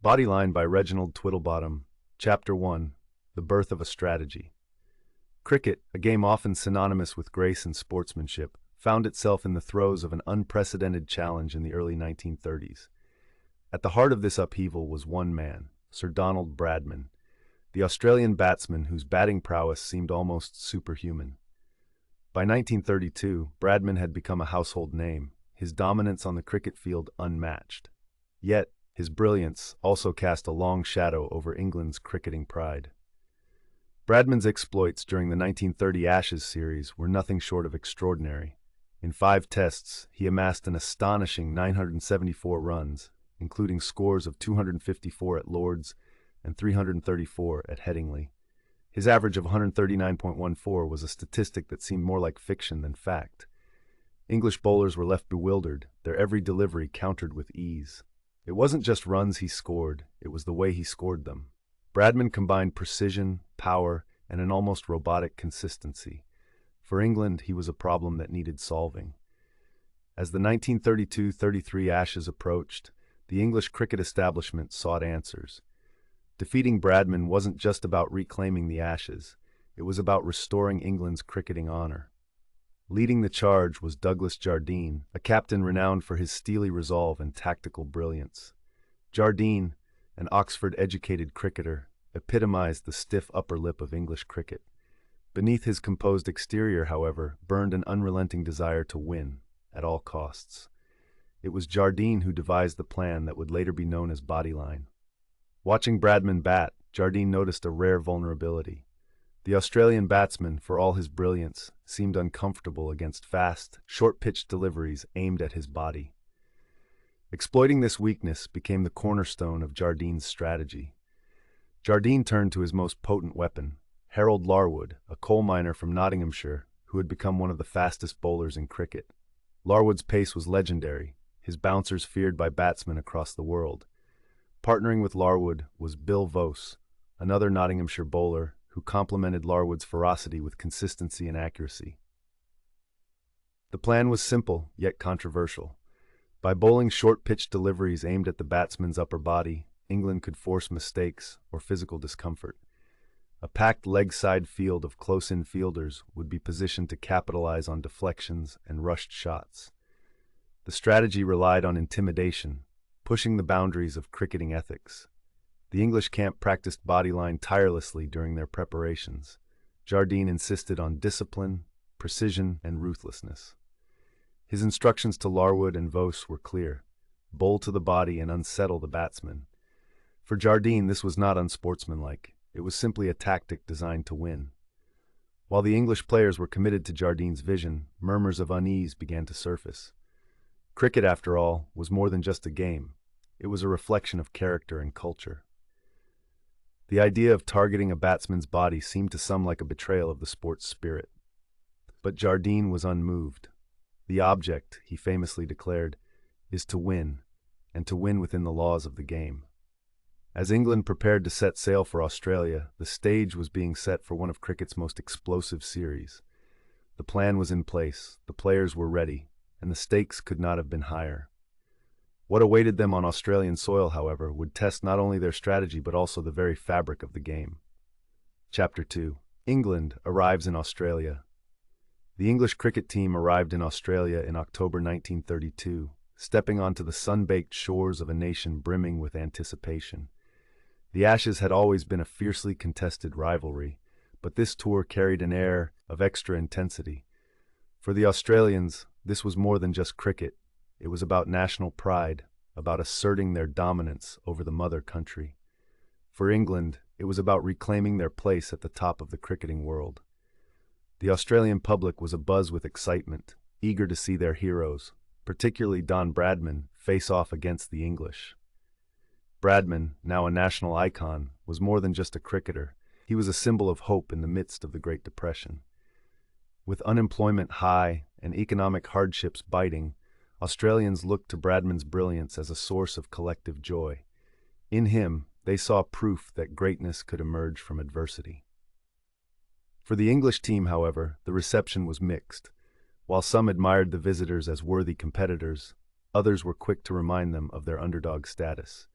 Bodyline by Reginald Twiddlebottom. Chapter 1. The Birth of a Strategy. Cricket, a game often synonymous with grace and sportsmanship, found itself in the throes of an unprecedented challenge in the early 1930s. At the heart of this upheaval was one man, Sir Don Bradman, the Australian batsman whose batting prowess seemed almost superhuman. By 1932, Bradman had become a household name, his dominance on the cricket field unmatched. Yet, his brilliance also cast a long shadow over England's cricketing pride. Bradman's exploits during the 1930 Ashes series were nothing short of extraordinary. In 5 tests, he amassed an astonishing 974 runs, including scores of 254 at Lord's and 334 at Headingley. His average of 139.14 was a statistic that seemed more like fiction than fact. English bowlers were left bewildered, their every delivery countered with ease. It wasn't just runs he scored, it was the way he scored them. Bradman combined precision, power, and an almost robotic consistency. For England, he was a problem that needed solving. As the 1932-33 Ashes approached, the English cricket establishment sought answers. Defeating Bradman wasn't just about reclaiming the Ashes, it was about restoring England's cricketing honor. Leading the charge was Douglas Jardine, a captain renowned for his steely resolve and tactical brilliance. Jardine, an Oxford-educated cricketer, epitomized the stiff upper lip of English cricket. Beneath his composed exterior, however, burned an unrelenting desire to win, at all costs. It was Jardine who devised the plan that would later be known as Bodyline. Watching Bradman bat, Jardine noticed a rare vulnerability. The Australian batsman, for all his brilliance, seemed uncomfortable against fast, short-pitched deliveries aimed at his body. Exploiting this weakness became the cornerstone of Jardine's strategy. Jardine turned to his most potent weapon, Harold Larwood, a coal miner from Nottinghamshire, who had become one of the fastest bowlers in cricket. Larwood's pace was legendary, his bouncers feared by batsmen across the world. Partnering with Larwood was Bill Vose, another Nottinghamshire bowler, who complemented Larwood's ferocity with consistency and accuracy. The plan was simple, yet controversial. By bowling short-pitched deliveries aimed at the batsman's upper body, England could force mistakes or physical discomfort. A packed leg-side field of close-in fielders would be positioned to capitalize on deflections and rushed shots. The strategy relied on intimidation, pushing the boundaries of cricketing ethics. The English camp practiced Bodyline tirelessly during their preparations. Jardine insisted on discipline, precision, and ruthlessness. His instructions to Larwood and Vose were clear: bowl to the body and unsettle the batsman. For Jardine, this was not unsportsmanlike. It was simply a tactic designed to win. While the English players were committed to Jardine's vision, murmurs of unease began to surface. Cricket, after all, was more than just a game. It was a reflection of character and culture. The idea of targeting a batsman's body seemed to some like a betrayal of the sport's spirit. But Jardine was unmoved. The object, he famously declared, is to win, and to win within the laws of the game. As England prepared to set sail for Australia, the stage was being set for one of cricket's most explosive series. The plan was in place, the players were ready, and the stakes could not have been higher. What awaited them on Australian soil, however, would test not only their strategy but also the very fabric of the game. Chapter 2. England arrives in Australia. The English cricket team arrived in Australia in October 1932, stepping onto the sun-baked shores of a nation brimming with anticipation. The Ashes had always been a fiercely contested rivalry, but this tour carried an air of extra intensity. For the Australians, this was more than just cricket. It was about national pride, about asserting their dominance over the mother country. For England, it was about reclaiming their place at the top of the cricketing world. The Australian public was abuzz with excitement, eager to see their heroes, particularly Don Bradman, face off against the English. Bradman, now a national icon, was more than just a cricketer. He was a symbol of hope in the midst of the Great Depression. With unemployment high and economic hardships biting, Australians looked to Bradman's brilliance as a source of collective joy. In him, they saw proof that greatness could emerge from adversity. For the English team, however, the reception was mixed. While some admired the visitors as worthy competitors, others were quick to remind them of their underdog status.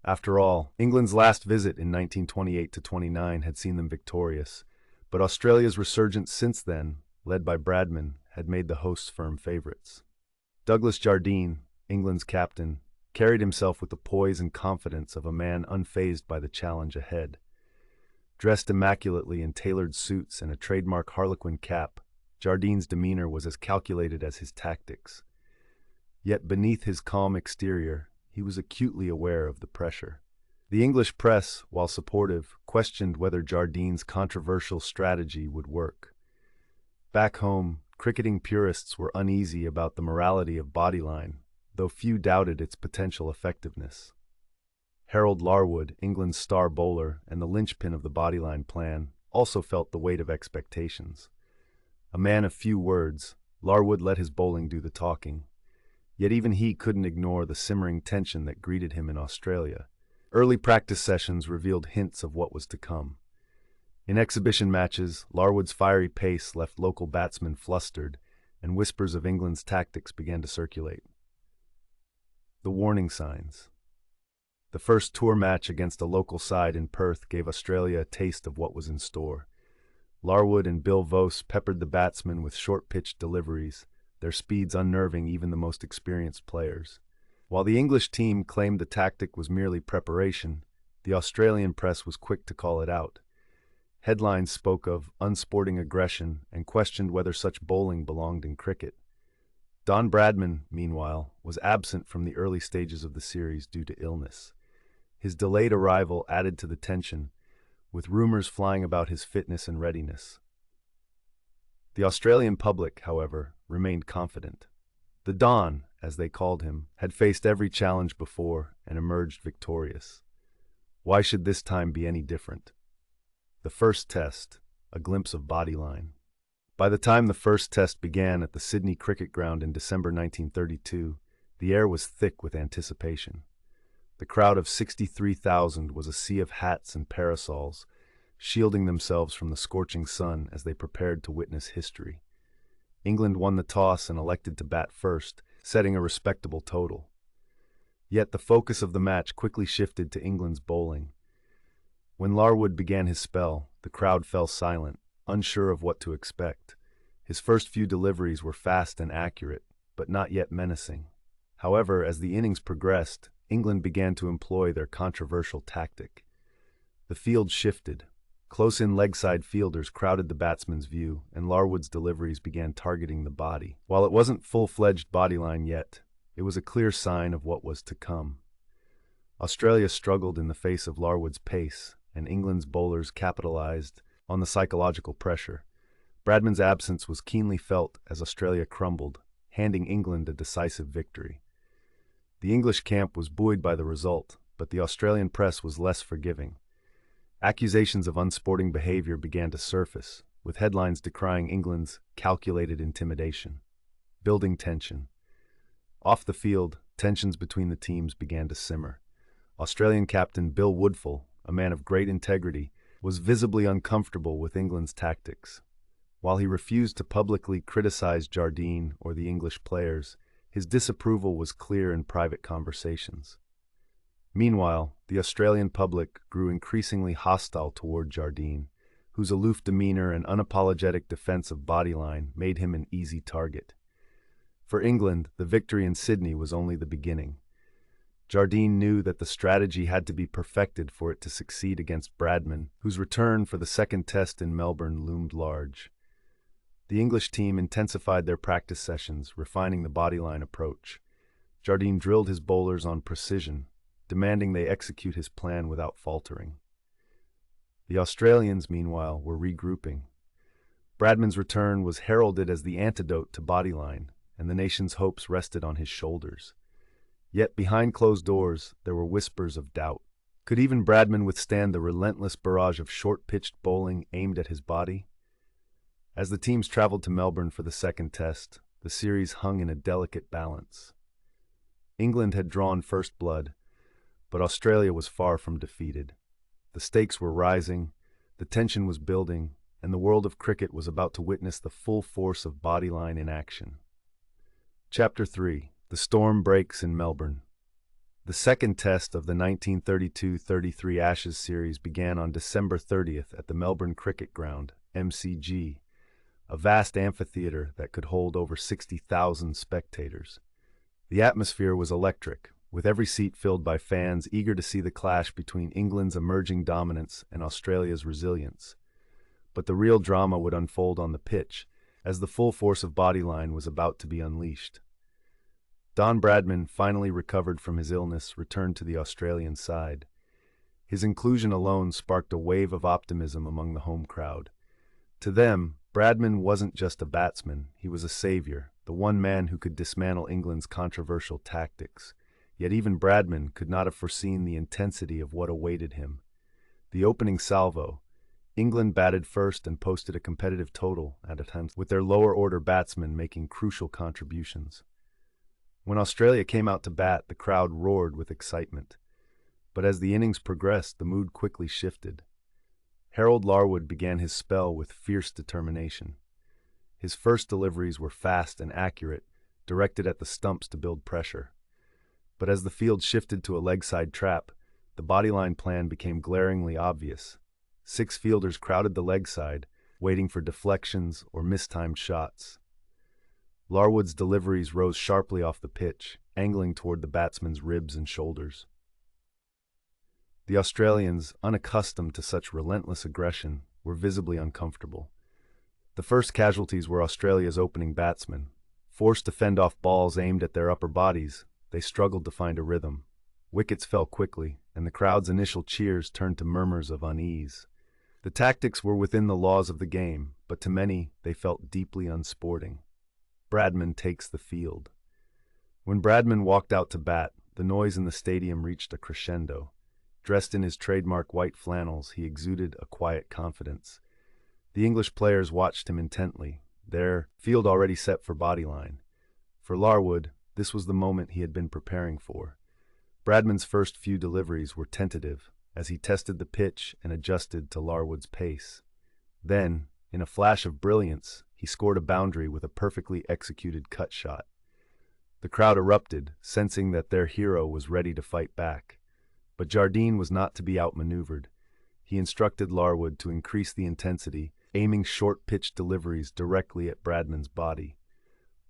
After all, England's last visit in 1928-29 had seen them victorious, but Australia's resurgence since then, led by Bradman, had made the hosts firm favourites. Douglas Jardine, England's captain, carried himself with the poise and confidence of a man unfazed by the challenge ahead. Dressed immaculately in tailored suits and a trademark harlequin cap, Jardine's demeanor was as calculated as his tactics. Yet beneath his calm exterior, he was acutely aware of the pressure. The English press, while supportive, questioned whether Jardine's controversial strategy would work. Back home, cricketing purists were uneasy about the morality of Bodyline, though few doubted its potential effectiveness. Harold Larwood, England's star bowler and the linchpin of the Bodyline plan, also felt the weight of expectations. A man of few words, Larwood let his bowling do the talking. Yet even he couldn't ignore the simmering tension that greeted him in Australia. Early practice sessions revealed hints of what was to come. In exhibition matches, Larwood's fiery pace left local batsmen flustered, and whispers of England's tactics began to circulate. The warning signs. The first tour match against a local side in Perth gave Australia a taste of what was in store. Larwood and Bill Vose peppered the batsmen with short-pitched deliveries, their speeds unnerving even the most experienced players. While the English team claimed the tactic was merely preparation, the Australian press was quick to call it out. Headlines spoke of unsporting aggression and questioned whether such bowling belonged in cricket. Don Bradman, meanwhile, was absent from the early stages of the series due to illness. His delayed arrival added to the tension, with rumors flying about his fitness and readiness. The Australian public, however, remained confident. The Don, as they called him, had faced every challenge before and emerged victorious. Why should this time be any different? The first test, a glimpse of Bodyline. By the time the first test began at the Sydney Cricket Ground in December 1932, the air was thick with anticipation. The crowd of 63,000 was a sea of hats and parasols, shielding themselves from the scorching sun as they prepared to witness history. England won the toss and elected to bat first, setting a respectable total. Yet the focus of the match quickly shifted to England's bowling. When Larwood began his spell, the crowd fell silent, unsure of what to expect. His first few deliveries were fast and accurate, but not yet menacing. However, as the innings progressed, England began to employ their controversial tactic. The field shifted. Close-in leg-side fielders crowded the batsman's view, and Larwood's deliveries began targeting the body. While it wasn't full-fledged Bodyline yet, it was a clear sign of what was to come. Australia struggled in the face of Larwood's pace, and England's bowlers capitalized on the psychological pressure. Bradman's absence was keenly felt as Australia crumbled, handing England a decisive victory. The English camp was buoyed by the result, but the Australian press was less forgiving. Accusations of unsporting behavior began to surface, with headlines decrying England's calculated intimidation. Building tension. Off the field, tensions between the teams began to simmer. Australian captain Bill Woodfull, a man of great integrity, was visibly uncomfortable with England's tactics. While he refused to publicly criticize Jardine or the English players, his disapproval was clear in private conversations. Meanwhile, the Australian public grew increasingly hostile toward Jardine, whose aloof demeanor and unapologetic defense of Bodyline made him an easy target. For England, the victory in Sydney was only the beginning. Jardine knew that the strategy had to be perfected for it to succeed against Bradman, whose return for the second test in Melbourne loomed large. The English team intensified their practice sessions, refining the Bodyline approach. Jardine drilled his bowlers on precision, demanding they execute his plan without faltering. The Australians, meanwhile, were regrouping. Bradman's return was heralded as the antidote to Bodyline, and the nation's hopes rested on his shoulders. Yet behind closed doors, there were whispers of doubt. Could even Bradman withstand the relentless barrage of short-pitched bowling aimed at his body? As the teams traveled to Melbourne for the second test, the series hung in a delicate balance. England had drawn first blood, but Australia was far from defeated. The stakes were rising, the tension was building, and the world of cricket was about to witness the full force of Bodyline in action. Chapter 3. The Storm Breaks in Melbourne. The second test of the 1932-33 Ashes series began on December 30th at the Melbourne Cricket Ground, MCG, a vast amphitheater that could hold over 60,000 spectators. The atmosphere was electric, with every seat filled by fans eager to see the clash between England's emerging dominance and Australia's resilience. But the real drama would unfold on the pitch, as the full force of Bodyline was about to be unleashed. Don Bradman, finally recovered from his illness, returned to the Australian side. His inclusion alone sparked a wave of optimism among the home crowd. To them, Bradman wasn't just a batsman, he was a savior, the one man who could dismantle England's controversial tactics. Yet even Bradman could not have foreseen the intensity of what awaited him. The opening salvo, England batted first and posted a competitive total at times, with their lower-order batsmen making crucial contributions. When Australia came out to bat, the crowd roared with excitement. But as the innings progressed, the mood quickly shifted. Harold Larwood began his spell with fierce determination. His first deliveries were fast and accurate, directed at the stumps to build pressure. But as the field shifted to a leg-side trap, the Bodyline plan became glaringly obvious. 6 fielders crowded the leg side, waiting for deflections or mistimed shots. Larwood's deliveries rose sharply off the pitch, angling toward the batsman's ribs and shoulders. The Australians, unaccustomed to such relentless aggression, were visibly uncomfortable. The first casualties were Australia's opening batsmen. Forced to fend off balls aimed at their upper bodies, they struggled to find a rhythm. Wickets fell quickly, and the crowd's initial cheers turned to murmurs of unease. The tactics were within the laws of the game, but to many they felt deeply unsporting. Bradman takes the field. When Bradman walked out to bat, the noise in the stadium reached a crescendo. Dressed in his trademark white flannels, he exuded a quiet confidence. The English players watched him intently, their field already set for Bodyline. For Larwood, this was the moment he had been preparing for. Bradman's first few deliveries were tentative, as he tested the pitch and adjusted to Larwood's pace. Then, in a flash of brilliance, he scored a boundary with a perfectly executed cut shot. The crowd erupted, sensing that their hero was ready to fight back. But Jardine was not to be outmaneuvered. He instructed Larwood to increase the intensity, aiming short-pitch deliveries directly at Bradman's body.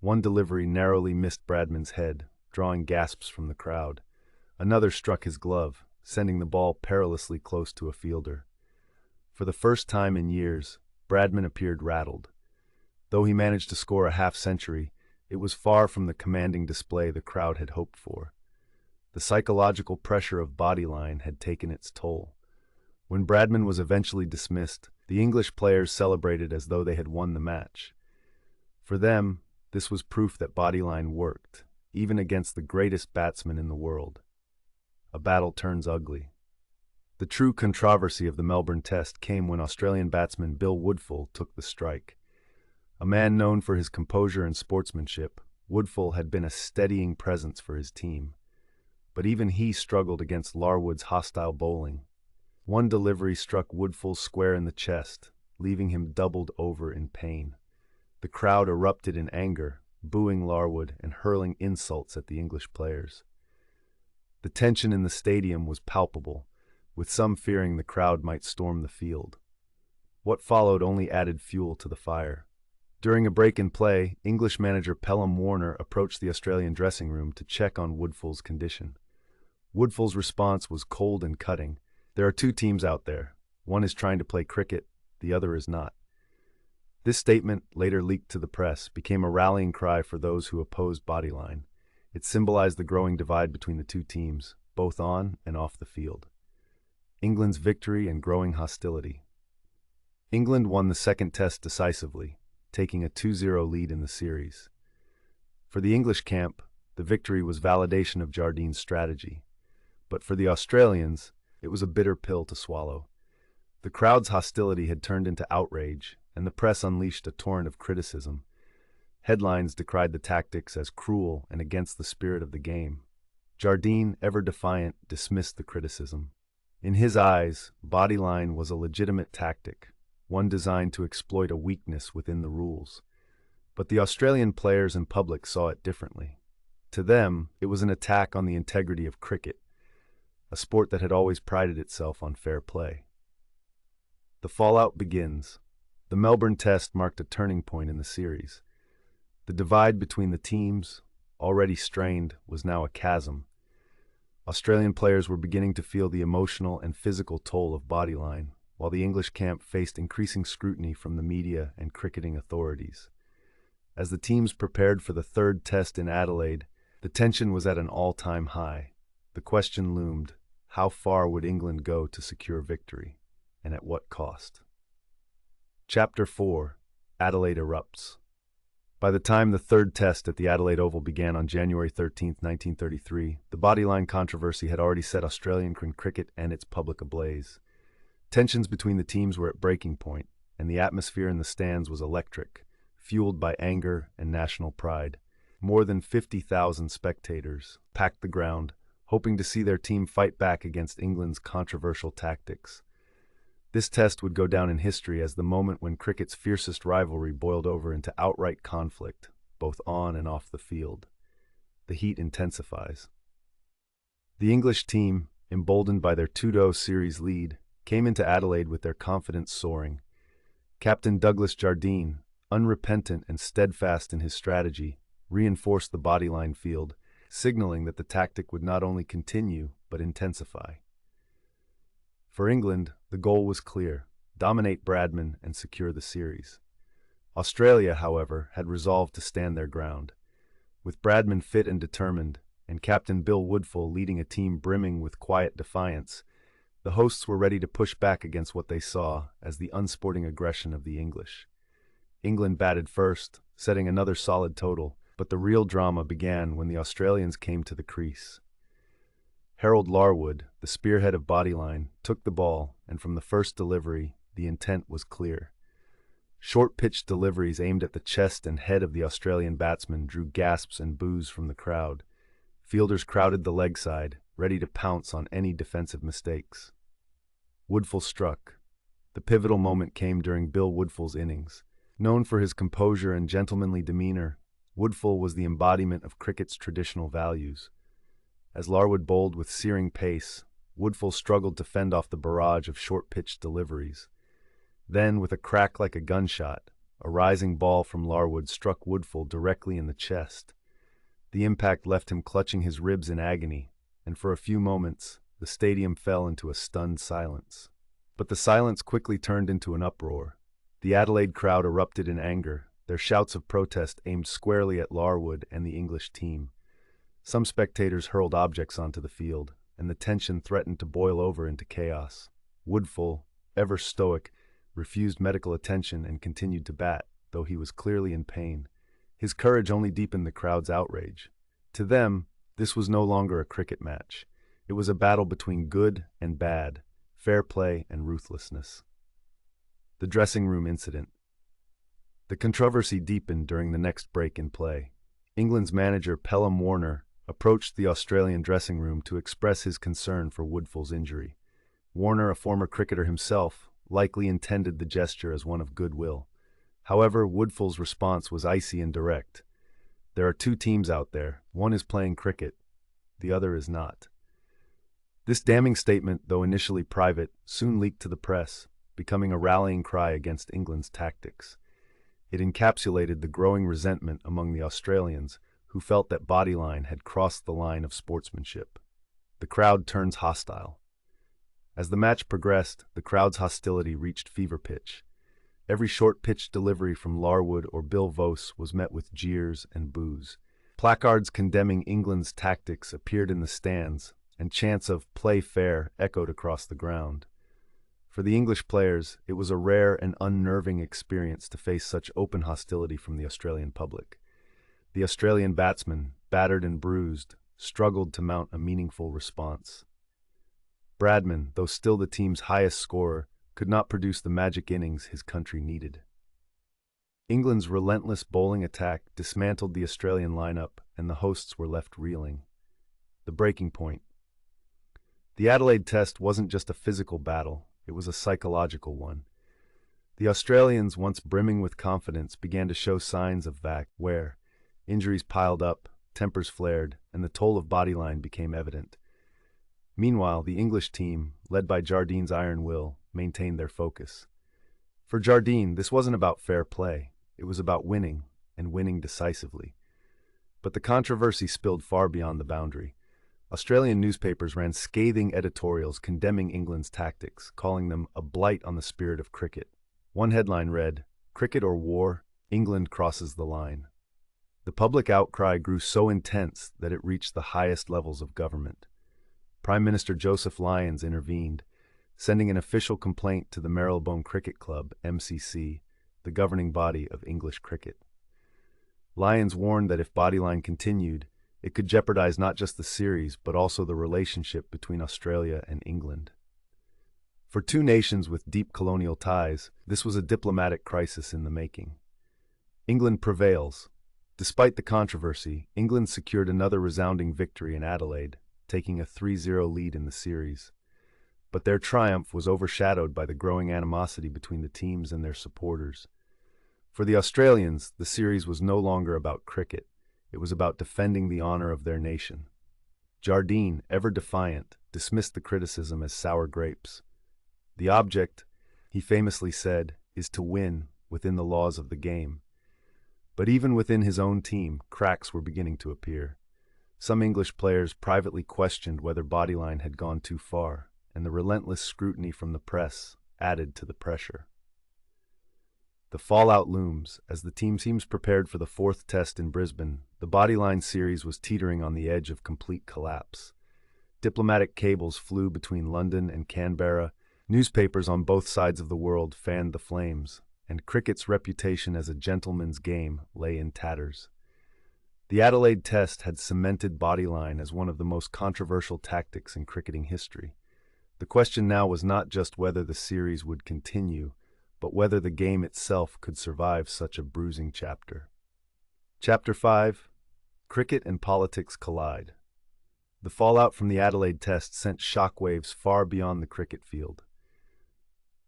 One delivery narrowly missed Bradman's head, drawing gasps from the crowd. Another struck his glove, sending the ball perilously close to a fielder. For the first time in years, Bradman appeared rattled. Though he managed to score a half-century, it was far from the commanding display the crowd had hoped for. The psychological pressure of Bodyline had taken its toll. When Bradman was eventually dismissed, the English players celebrated as though they had won the match. For them, this was proof that Bodyline worked, even against the greatest batsman in the world. A battle turns ugly. The true controversy of the Melbourne Test came when Australian batsman Bill Woodfull took the strike. A man known for his composure and sportsmanship, Woodfull had been a steadying presence for his team. But even he struggled against Larwood's hostile bowling. One delivery struck Woodfull square in the chest, leaving him doubled over in pain. The crowd erupted in anger, booing Larwood and hurling insults at the English players. The tension in the stadium was palpable, with some fearing the crowd might storm the field. What followed only added fuel to the fire. During a break in play, English manager Pelham Warner approached the Australian dressing room to check on Woodfull's condition. Woodfull's response was cold and cutting. "There are 2 teams out there. One is trying to play cricket, the other is not." This statement, later leaked to the press, became a rallying cry for those who opposed Bodyline. It symbolized the growing divide between the 2 teams, both on and off the field. England's victory and growing hostility. England won the second test decisively, taking a 2-0 lead in the series. For the English camp, the victory was validation of Jardine's strategy. But for the Australians, it was a bitter pill to swallow. The crowd's hostility had turned into outrage, and the press unleashed a torrent of criticism. Headlines decried the tactics as cruel and against the spirit of the game. Jardine, ever defiant, dismissed the criticism. In his eyes, Bodyline was a legitimate tactic, one designed to exploit a weakness within the rules. But the Australian players and public saw it differently. To them, it was an attack on the integrity of cricket, a sport that had always prided itself on fair play. The fallout begins. The Melbourne Test marked a turning point in the series. The divide between the teams, already strained, was now a chasm. Australian players were beginning to feel the emotional and physical toll of Bodyline, while the English camp faced increasing scrutiny from the media and cricketing authorities. As the teams prepared for the third test in Adelaide, the tension was at an all-time high. The question loomed, how far would England go to secure victory, and at what cost? Chapter 4: Adelaide Erupts. By the time the third test at the Adelaide Oval began on January 13, 1933, the Bodyline controversy had already set Australian cricket and its public ablaze. Tensions between the teams were at breaking point, and the atmosphere in the stands was electric, fueled by anger and national pride. More than 50,000 spectators packed the ground, hoping to see their team fight back against England's controversial tactics. This test would go down in history as the moment when cricket's fiercest rivalry boiled over into outright conflict, both on and off the field. The heat intensifies. The English team, emboldened by their 2-0 series lead, came into Adelaide with their confidence soaring. Captain Douglas Jardine, unrepentant and steadfast in his strategy, reinforced the Bodyline field, signaling that the tactic would not only continue but intensify. For England, the goal was clear: dominate Bradman and secure the series. Australia, however, had resolved to stand their ground. With Bradman fit and determined, and Captain Bill Woodfull leading a team brimming with quiet defiance, the hosts were ready to push back against what they saw as the unsporting aggression of the English. England batted first, setting another solid total, but the real drama began when the Australians came to the crease. Harold Larwood, the spearhead of Bodyline, took the ball, and from the first delivery, the intent was clear. Short-pitched deliveries aimed at the chest and head of the Australian batsman drew gasps and boos from the crowd. Fielders crowded the leg side, ready to pounce on any defensive mistakes. Woodfull struck. The pivotal moment came during Bill Woodfull's innings. Known for his composure and gentlemanly demeanor, Woodfull was the embodiment of cricket's traditional values. As Larwood bowled with searing pace, Woodfull struggled to fend off the barrage of short-pitched deliveries. Then, with a crack like a gunshot, a rising ball from Larwood struck Woodfull directly in the chest. The impact left him clutching his ribs in agony, and for a few moments, the stadium fell into a stunned silence. But the silence quickly turned into an uproar. The Adelaide crowd erupted in anger, their shouts of protest aimed squarely at Larwood and the English team. Some spectators hurled objects onto the field, and the tension threatened to boil over into chaos. Woodfull, ever stoic, refused medical attention and continued to bat, though he was clearly in pain. His courage only deepened the crowd's outrage. To them, this was no longer a cricket match. It was a battle between good and bad, fair play and ruthlessness. The dressing room incident. The controversy deepened during the next break in play. England's manager, Pelham Warner, approached the Australian dressing room to express his concern for Woodfull's injury. Warner, a former cricketer himself, likely intended the gesture as one of goodwill. However, Woodfull's response was icy and direct. There are two teams out there. One is playing cricket. The other is not. This damning statement, though initially private, soon leaked to the press, becoming a rallying cry against England's tactics. It encapsulated the growing resentment among the Australians, who felt that Bodyline had crossed the line of sportsmanship. The crowd turns hostile. As the match progressed, the crowd's hostility reached fever pitch. Every short-pitched delivery from Larwood or Bill Vose was met with jeers and boos. Placards condemning England's tactics appeared in the stands, and chants of "play fair" echoed across the ground. For the English players, it was a rare and unnerving experience to face such open hostility from the Australian public. The Australian batsmen, battered and bruised, struggled to mount a meaningful response. Bradman, though still the team's highest scorer, could not produce the magic innings his country needed. England's relentless bowling attack dismantled the Australian lineup, and the hosts were left reeling. The breaking point. The Adelaide Test wasn't just a physical battle, it was a psychological one. The Australians, once brimming with confidence, began to show signs of where injuries piled up, tempers flared, and the toll of Bodyline became evident. Meanwhile, the English team, led by Jardine's iron will, maintained their focus. For Jardine, this wasn't about fair play. It was about winning, and winning decisively. But the controversy spilled far beyond the boundary. Australian newspapers ran scathing editorials condemning England's tactics, calling them a blight on the spirit of cricket. One headline read, "Cricket or War? England crosses the line." The public outcry grew so intense that it reached the highest levels of government. Prime Minister Joseph Lyons intervened, sending an official complaint to the Marylebone Cricket Club, MCC, the governing body of English cricket. Lyons warned that if Bodyline continued, it could jeopardize not just the series, but also the relationship between Australia and England. For two nations with deep colonial ties, this was a diplomatic crisis in the making. England prevails. Despite the controversy, England secured another resounding victory in Adelaide, taking a 3-0 lead in the series. But their triumph was overshadowed by the growing animosity between the teams and their supporters. For the Australians, the series was no longer about cricket. It was about defending the honor of their nation. Jardine, ever defiant, dismissed the criticism as sour grapes. "The object," he famously said, "is to win within the laws of the game." But even within his own team, cracks were beginning to appear. Some English players privately questioned whether Bodyline had gone too far, and the relentless scrutiny from the press added to the pressure. The fallout looms. As the team seems prepared for the fourth test in Brisbane, the Bodyline series was teetering on the edge of complete collapse. Diplomatic cables flew between London and Canberra, newspapers on both sides of the world fanned the flames, and cricket's reputation as a gentleman's game lay in tatters. The Adelaide Test had cemented Bodyline as one of the most controversial tactics in cricketing history. The question now was not just whether the series would continue, but whether the game itself could survive such a bruising chapter. Chapter 5. Cricket and Politics Collide. The fallout from the Adelaide Test sent shockwaves far beyond the cricket field.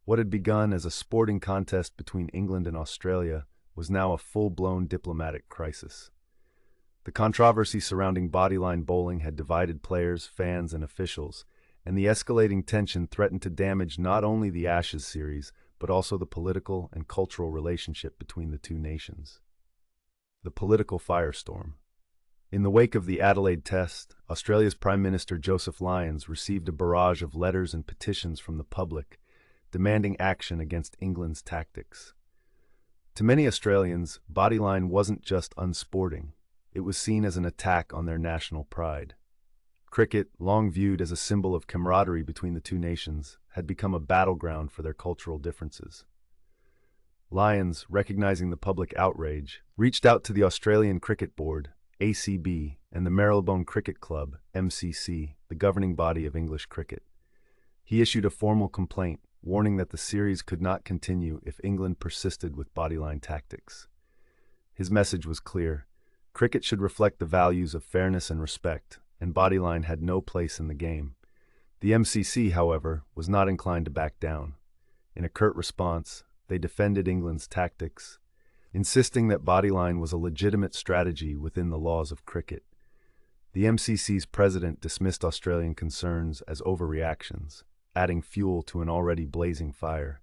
What had begun as a sporting contest between England and Australia was now a full-blown diplomatic crisis. The controversy surrounding Bodyline bowling had divided players, fans, and officials, and the escalating tension threatened to damage not only the Ashes series, but also the political and cultural relationship between the two nations. The political firestorm. In the wake of the Adelaide Test, Australia's Prime Minister Joseph Lyons received a barrage of letters and petitions from the public, demanding action against England's tactics. To many Australians, Bodyline wasn't just unsporting. It was seen as an attack on their national pride. Cricket, long viewed as a symbol of camaraderie between the two nations, had become a battleground for their cultural differences. Lyons, recognizing the public outrage, reached out to the Australian Cricket Board, ACB, and the Marylebone Cricket Club, MCC, the governing body of English cricket. He issued a formal complaint, warning that the series could not continue if England persisted with Bodyline tactics. His message was clear. Cricket should reflect the values of fairness and respect, and Bodyline had no place in the game. The MCC, however, was not inclined to back down. In a curt response, they defended England's tactics, insisting that Bodyline was a legitimate strategy within the laws of cricket. The MCC's president dismissed Australian concerns as overreactions, adding fuel to an already blazing fire.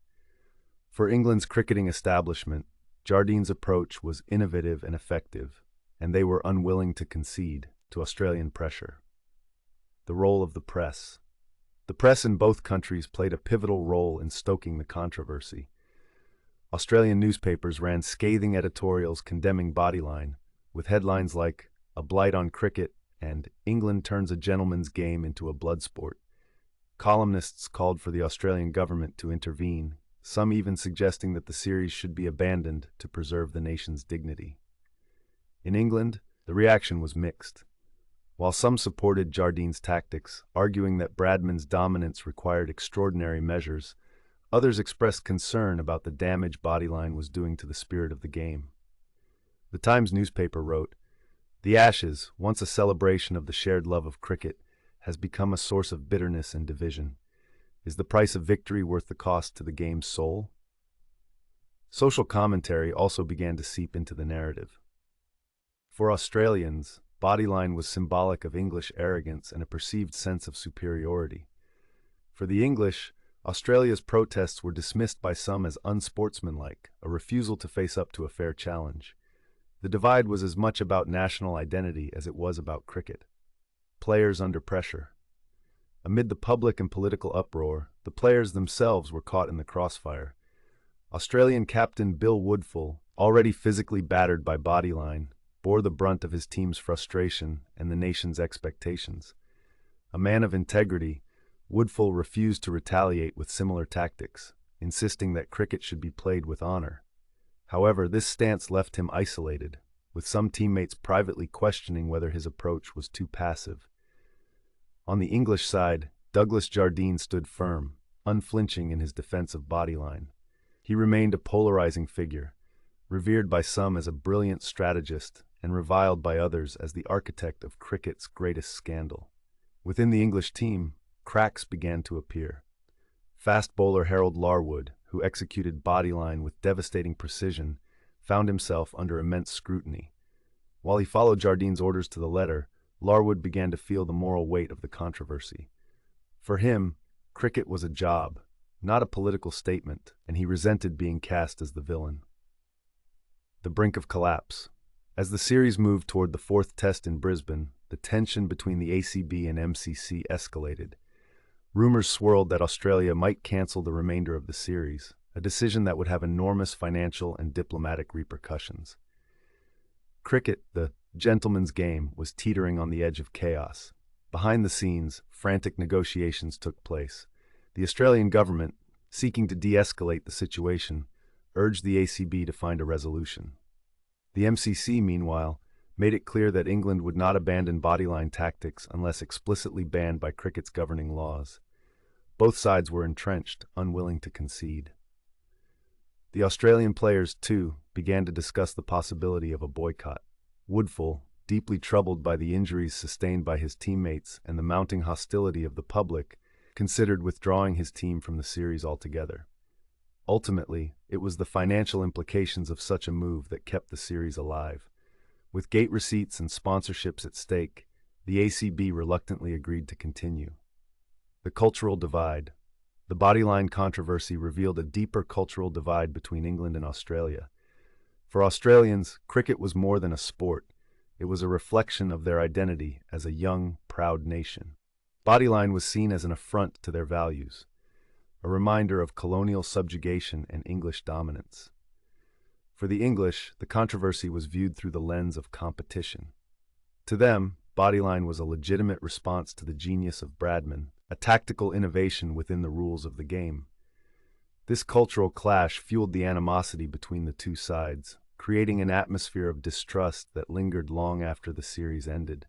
For England's cricketing establishment, Jardine's approach was innovative and effective, and they were unwilling to concede to Australian pressure. The role of the press. The press in both countries played a pivotal role in stoking the controversy. Australian newspapers ran scathing editorials condemning Bodyline, with headlines like "A Blight on Cricket" and "England Turns a Gentleman's Game into a Blood Sport." Columnists called for the Australian government to intervene, some even suggesting that the series should be abandoned to preserve the nation's dignity. In England, the reaction was mixed. While some supported Jardine's tactics, arguing that Bradman's dominance required extraordinary measures, others expressed concern about the damage Bodyline was doing to the spirit of the game. The Times newspaper wrote, "The Ashes, once a celebration of the shared love of cricket, has become a source of bitterness and division. Is the price of victory worth the cost to the game's soul?" Social commentary also began to seep into the narrative. For Australians, Bodyline was symbolic of English arrogance and a perceived sense of superiority. For the English, Australia's protests were dismissed by some as unsportsmanlike, a refusal to face up to a fair challenge. The divide was as much about national identity as it was about cricket. Players under pressure. Amid the public and political uproar, the players themselves were caught in the crossfire. Australian captain Bill Woodfull, already physically battered by Bodyline, bore the brunt of his team's frustration and the nation's expectations. A man of integrity, Woodfull refused to retaliate with similar tactics, insisting that cricket should be played with honor. However, this stance left him isolated, with some teammates privately questioning whether his approach was too passive. On the English side, Douglas Jardine stood firm, unflinching in his defense of Bodyline. He remained a polarizing figure, revered by some as a brilliant strategist and reviled by others as the architect of cricket's greatest scandal. Within the English team, cracks began to appear. Fast bowler Harold Larwood, who executed Bodyline with devastating precision, found himself under immense scrutiny. While he followed Jardine's orders to the letter, Larwood began to feel the moral weight of the controversy. For him, cricket was a job, not a political statement, and he resented being cast as the villain. The brink of collapse. As the series moved toward the fourth test in Brisbane, the tension between the ACB and MCC escalated. Rumors swirled that Australia might cancel the remainder of the series, a decision that would have enormous financial and diplomatic repercussions. Cricket, the gentleman's game, was teetering on the edge of chaos. Behind the scenes, frantic negotiations took place. The Australian government, seeking to de-escalate the situation, urged the ACB to find a resolution. The MCC, meanwhile, made it clear that England would not abandon Bodyline tactics unless explicitly banned by cricket's governing laws. Both sides were entrenched, unwilling to concede. The Australian players, too, began to discuss the possibility of a boycott. Woodfull, deeply troubled by the injuries sustained by his teammates and the mounting hostility of the public, considered withdrawing his team from the series altogether. Ultimately, it was the financial implications of such a move that kept the series alive. With gate receipts and sponsorships at stake, the ACB reluctantly agreed to continue. The cultural divide. The Bodyline controversy revealed a deeper cultural divide between England and Australia. For Australians, cricket was more than a sport. It was a reflection of their identity as a young, proud nation. Bodyline was seen as an affront to their values, a reminder of colonial subjugation and English dominance. For the English, the controversy was viewed through the lens of competition. To them, Bodyline was a legitimate response to the genius of Bradman, a tactical innovation within the rules of the game. This cultural clash fueled the animosity between the two sides, creating an atmosphere of distrust that lingered long after the series ended.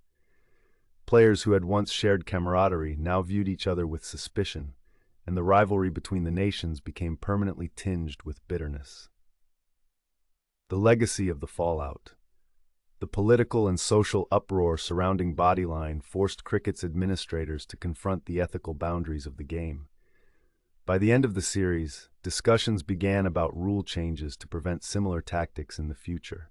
Players who had once shared camaraderie now viewed each other with suspicion, and the rivalry between the nations became permanently tinged with bitterness. The legacy of the fallout. The political and social uproar surrounding Bodyline forced cricket's administrators to confront the ethical boundaries of the game. By the end of the series, discussions began about rule changes to prevent similar tactics in the future.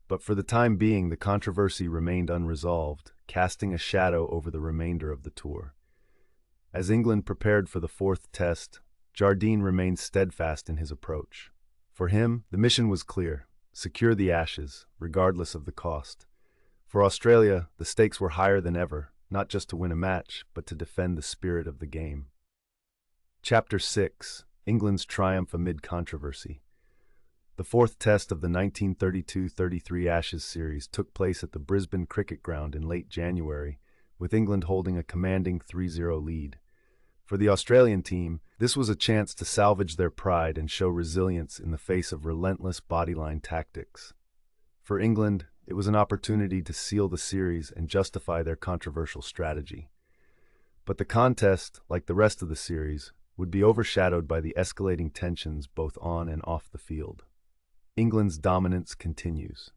But for the time being, the controversy remained unresolved, casting a shadow over the remainder of the tour. As England prepared for the fourth test, Jardine remained steadfast in his approach. For him, the mission was clear: secure the Ashes, regardless of the cost. For Australia, the stakes were higher than ever, not just to win a match, but to defend the spirit of the game. Chapter 6: England's Triumph Amid Controversy. The fourth test of the 1932-33 Ashes series took place at the Brisbane Cricket Ground in late January, with England holding a commanding 3-0 lead. For the Australian team, this was a chance to salvage their pride and show resilience in the face of relentless Bodyline tactics. For England, it was an opportunity to seal the series and justify their controversial strategy. But the contest, like the rest of the series, would be overshadowed by the escalating tensions both on and off the field. England's dominance continues.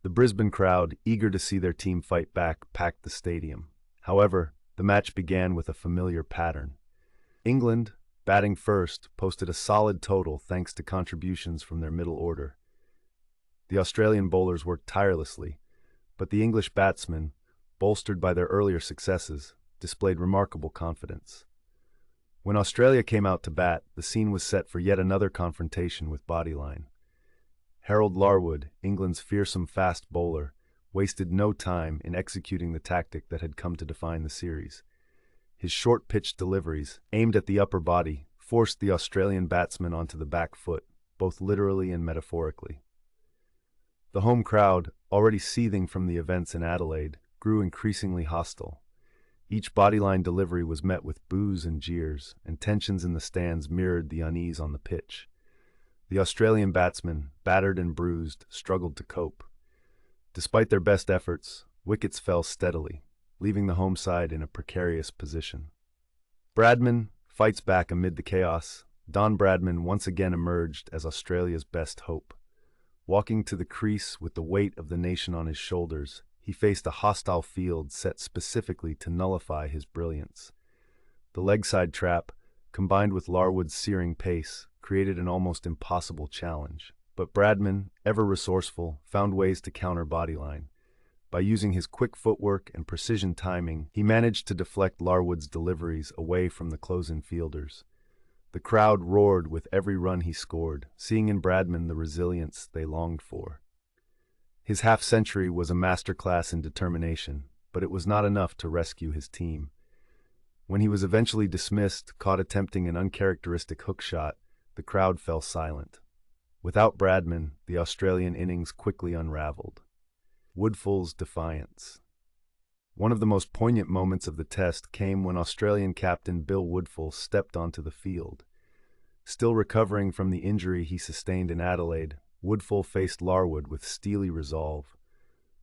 The Brisbane crowd, eager to see their team fight back, packed the stadium. However, the match began with a familiar pattern. England, batting first, posted a solid total thanks to contributions from their middle order. The Australian bowlers worked tirelessly, But the English batsmen, bolstered by their earlier successes, displayed remarkable confidence. When Australia came out to bat, the scene was set for yet another confrontation with Bodyline. Harold Larwood, England's fearsome fast bowler, wasted no time in executing the tactic that had come to define the series. His short-pitched deliveries, aimed at the upper body, forced the Australian batsman onto the back foot, both literally and metaphorically. The home crowd, already seething from the events in Adelaide, grew increasingly hostile. Each Bodyline delivery was met with boos and jeers, and tensions in the stands mirrored the unease on the pitch. The Australian batsmen, battered and bruised, struggled to cope. Despite their best efforts, wickets fell steadily, leaving the home side in a precarious position. Bradman fights back amid the chaos. Don Bradman once again emerged as Australia's best hope. Walking to the crease with the weight of the nation on his shoulders, he faced a hostile field set specifically to nullify his brilliance. The leg-side trap, combined with Larwood's searing pace, created an almost impossible challenge. But Bradman, ever resourceful, found ways to counter Bodyline. By using his quick footwork and precision timing, he managed to deflect Larwood's deliveries away from the close-in fielders. The crowd roared with every run he scored, seeing in Bradman the resilience they longed for. His half-century was a masterclass in determination, but it was not enough to rescue his team. When he was eventually dismissed, caught attempting an uncharacteristic hook shot, the crowd fell silent. Without Bradman, the Australian innings quickly unraveled. Woodfull's defiance. One of the most poignant moments of the test came when Australian captain Bill Woodfull stepped onto the field. Still recovering from the injury he sustained in Adelaide, Woodfull faced Larwood with steely resolve.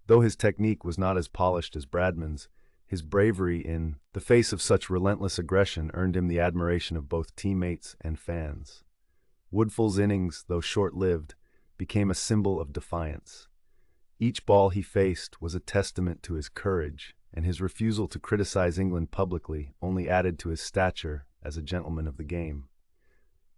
Though his technique was not as polished as Bradman's, his bravery in the face of such relentless aggression earned him the admiration of both teammates and fans. Woodfull's innings, though short-lived, became a symbol of defiance. Each ball he faced was a testament to his courage, and his refusal to criticize England publicly only added to his stature as a gentleman of the game.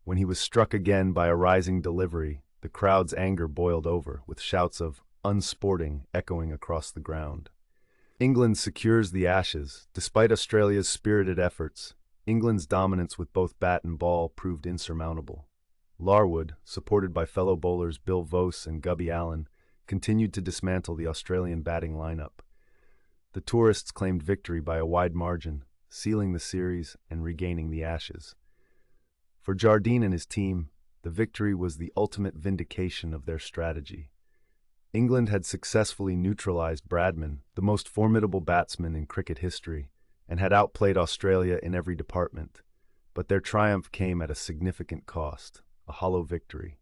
When he was struck again by a rising delivery, the crowd's anger boiled over, with shouts of "unsporting" echoing across the ground. England secures the Ashes. Despite Australia's spirited efforts, England's dominance with both bat and ball proved insurmountable. Larwood, supported by fellow bowlers Bill Vose and Gubby Allen, continued to dismantle the Australian batting lineup. The tourists claimed victory by a wide margin, sealing the series and regaining the Ashes. For Jardine and his team, the victory was the ultimate vindication of their strategy. England had successfully neutralized Bradman, the most formidable batsman in cricket history, and had outplayed Australia in every department. But their triumph came at a significant cost, a hollow victory.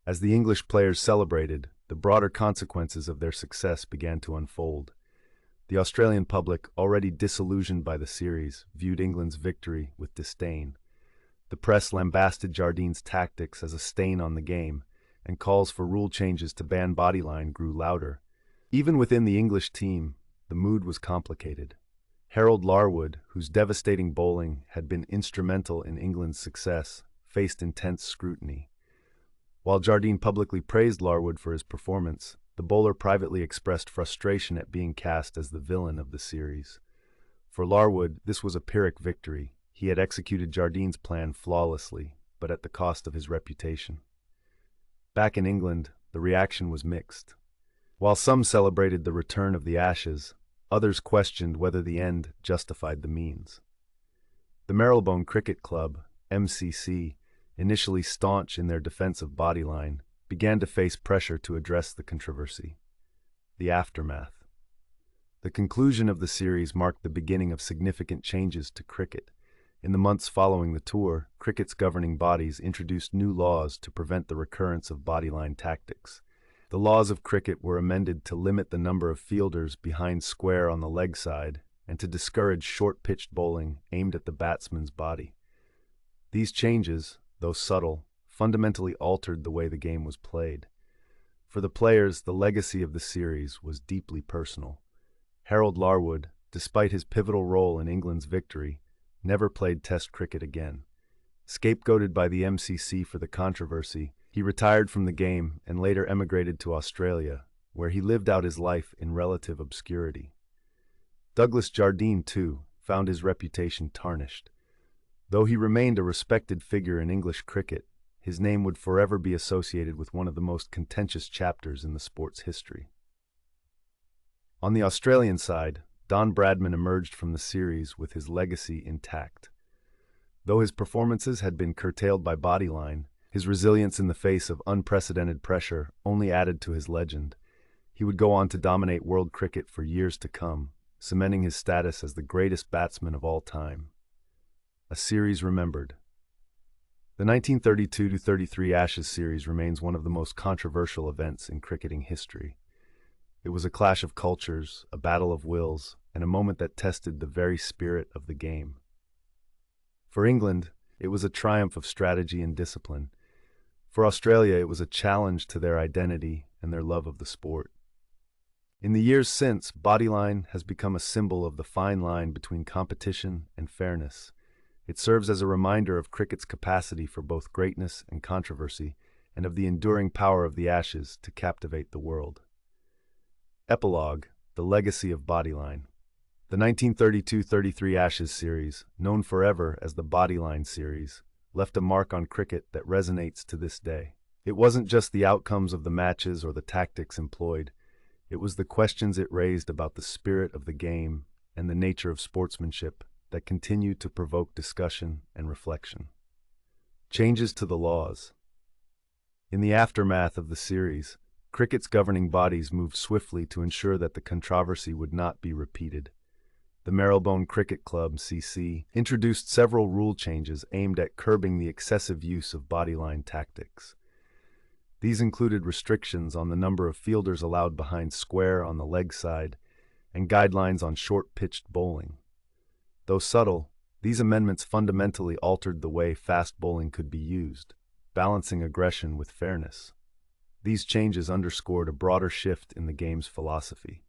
As the English players celebrated, the broader consequences of their success began to unfold. The Australian public, already disillusioned by the series, viewed England's victory with disdain. The press lambasted Jardine's tactics as a stain on the game, and calls for rule changes to ban Bodyline grew louder. Even within the English team, the mood was complicated. Harold Larwood, whose devastating bowling had been instrumental in England's success, faced intense scrutiny. While Jardine publicly praised Larwood for his performance, the bowler privately expressed frustration at being cast as the villain of the series. For Larwood, this was a Pyrrhic victory. He had executed Jardine's plan flawlessly, but at the cost of his reputation. Back in England, the reaction was mixed. While some celebrated the return of the Ashes, others questioned whether the end justified the means. The Marylebone Cricket Club, MCC, initially staunch in their defense of Bodyline, began to face pressure to address the controversy. The aftermath. The conclusion of the series marked the beginning of significant changes to cricket. In the months following the tour, cricket's governing bodies introduced new laws to prevent the recurrence of Bodyline tactics. The laws of cricket were amended to limit the number of fielders behind square on the leg side and to discourage short-pitched bowling aimed at the batsman's body. These changes, though subtle, fundamentally altered the way the game was played. For the players, the legacy of the series was deeply personal. Harold Larwood, despite his pivotal role in England's victory, never played Test cricket again. Scapegoated by the MCC for the controversy, he retired from the game and later emigrated to Australia, where he lived out his life in relative obscurity. Douglas Jardine, too, found his reputation tarnished. Though he remained a respected figure in English cricket, his name would forever be associated with one of the most contentious chapters in the sport's history. On the Australian side, Don Bradman emerged from the series with his legacy intact. Though his performances had been curtailed by Bodyline, his resilience in the face of unprecedented pressure only added to his legend. He would go on to dominate world cricket for years to come, cementing his status as the greatest batsman of all time. A series remembered. The 1932-33 Ashes series remains one of the most controversial events in cricketing history. It was a clash of cultures, a battle of wills, and a moment that tested the very spirit of the game. For England, it was a triumph of strategy and discipline. For Australia, it was a challenge to their identity and their love of the sport. In the years since, Bodyline has become a symbol of the fine line between competition and fairness. It serves as a reminder of cricket's capacity for both greatness and controversy, and of the enduring power of the Ashes to captivate the world. Epilogue: The Legacy of Bodyline. The 1932-33 Ashes series, known forever as the Bodyline series, left a mark on cricket that resonates to this day. It wasn't just the outcomes of the matches or the tactics employed. It was the questions it raised about the spirit of the game and the nature of sportsmanship that continued to provoke discussion and reflection. Changes to the laws. In the aftermath of the series, cricket's governing bodies moved swiftly to ensure that the controversy would not be repeated. The Marylebone Cricket Club, CC, introduced several rule changes aimed at curbing the excessive use of bodyline tactics. These included restrictions on the number of fielders allowed behind square on the leg side and guidelines on short-pitched bowling. Though subtle, these amendments fundamentally altered the way fast bowling could be used, balancing aggression with fairness. These changes underscored a broader shift in the game's philosophy.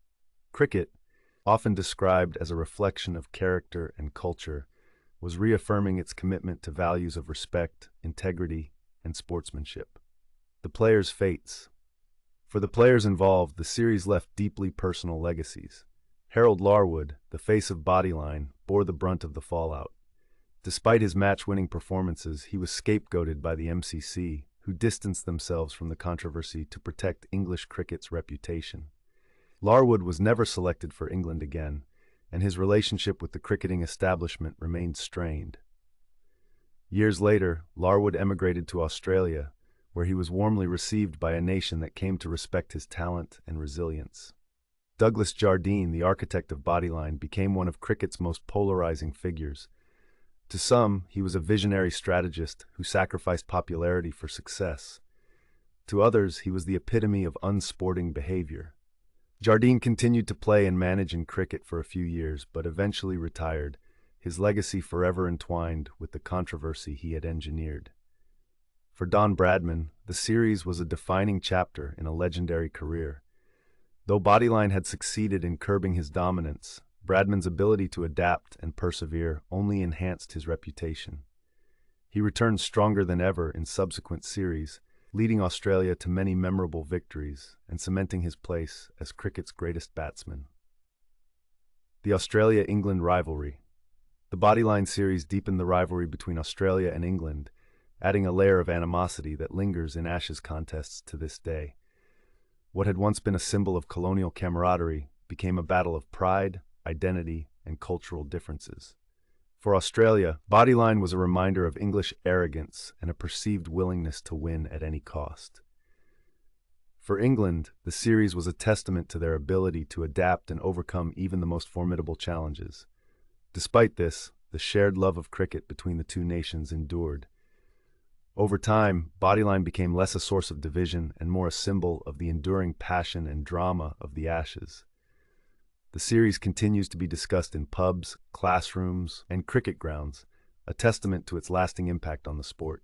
Cricket, often described as a reflection of character and culture, was reaffirming its commitment to values of respect, integrity, and sportsmanship. The players' fates. For the players involved, the series left deeply personal legacies. Harold Larwood, the face of Bodyline, bore the brunt of the fallout. Despite his match-winning performances, he was scapegoated by the MCC, who distanced themselves from the controversy to protect English cricket's reputation. Larwood was never selected for England again, and his relationship with the cricketing establishment remained strained. Years later, Larwood emigrated to Australia, where he was warmly received by a nation that came to respect his talent and resilience. Douglas Jardine, the architect of Bodyline, became one of cricket's most polarizing figures. To some, he was a visionary strategist who sacrificed popularity for success. To others, he was the epitome of unsporting behavior. Jardine continued to play and manage in cricket for a few years, but eventually retired, his legacy forever entwined with the controversy he had engineered. For Don Bradman, the series was a defining chapter in a legendary career. Though Bodyline had succeeded in curbing his dominance, Bradman's ability to adapt and persevere only enhanced his reputation. He returned stronger than ever in subsequent series, leading Australia to many memorable victories and cementing his place as cricket's greatest batsman. The Australia-England Rivalry. The Bodyline series deepened the rivalry between Australia and England, adding a layer of animosity that lingers in Ashes contests to this day. What had once been a symbol of colonial camaraderie became a battle of pride, identity, and cultural differences. For Australia, Bodyline was a reminder of English arrogance and a perceived willingness to win at any cost. For England, the series was a testament to their ability to adapt and overcome even the most formidable challenges. Despite this, the shared love of cricket between the two nations endured. Over time, Bodyline became less a source of division and more a symbol of the enduring passion and drama of the Ashes. The series continues to be discussed in pubs, classrooms, and cricket grounds, a testament to its lasting impact on the sport.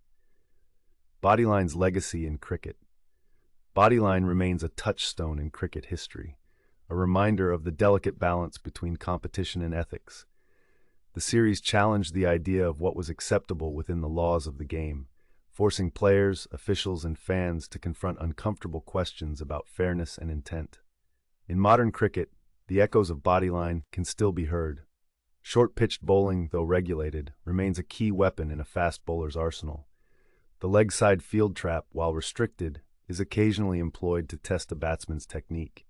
Bodyline's legacy in cricket. Bodyline remains a touchstone in cricket history, a reminder of the delicate balance between competition and ethics. The series challenged the idea of what was acceptable within the laws of the game, forcing players, officials, and fans to confront uncomfortable questions about fairness and intent. In modern cricket, the echoes of Bodyline can still be heard. Short-pitched bowling, though regulated, remains a key weapon in a fast bowler's arsenal. The leg-side field trap, while restricted, is occasionally employed to test a batsman's technique.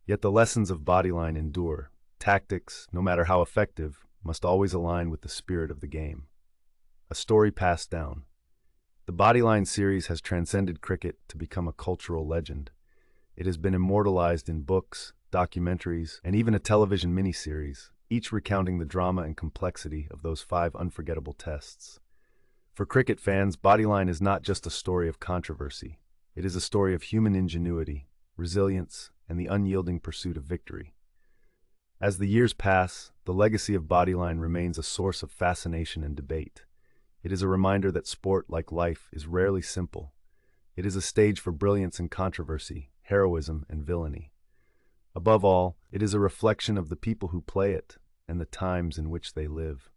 Yet the lessons of Bodyline endure. Tactics, no matter how effective, must always align with the spirit of the game. A story passed down. The Bodyline series has transcended cricket to become a cultural legend. It has been immortalized in books, documentaries, and even a television miniseries, each recounting the drama and complexity of those 5 unforgettable tests. For cricket fans, Bodyline is not just a story of controversy. It is a story of human ingenuity, resilience, and the unyielding pursuit of victory. As the years pass, the legacy of Bodyline remains a source of fascination and debate. It is a reminder that sport, like life, is rarely simple. It is a stage for brilliance and controversy, heroism and villainy. Above all, it is a reflection of the people who play it and the times in which they live.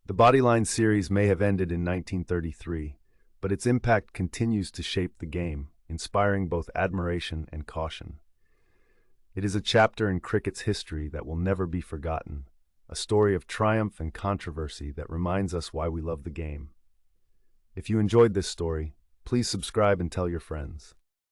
The Bodyline series may have ended in 1933, but its impact continues to shape the game, inspiring both admiration and caution. It is a chapter in cricket's history that will never be forgotten, a story of triumph and controversy that reminds us why we love the game. If you enjoyed this story, please subscribe and tell your friends.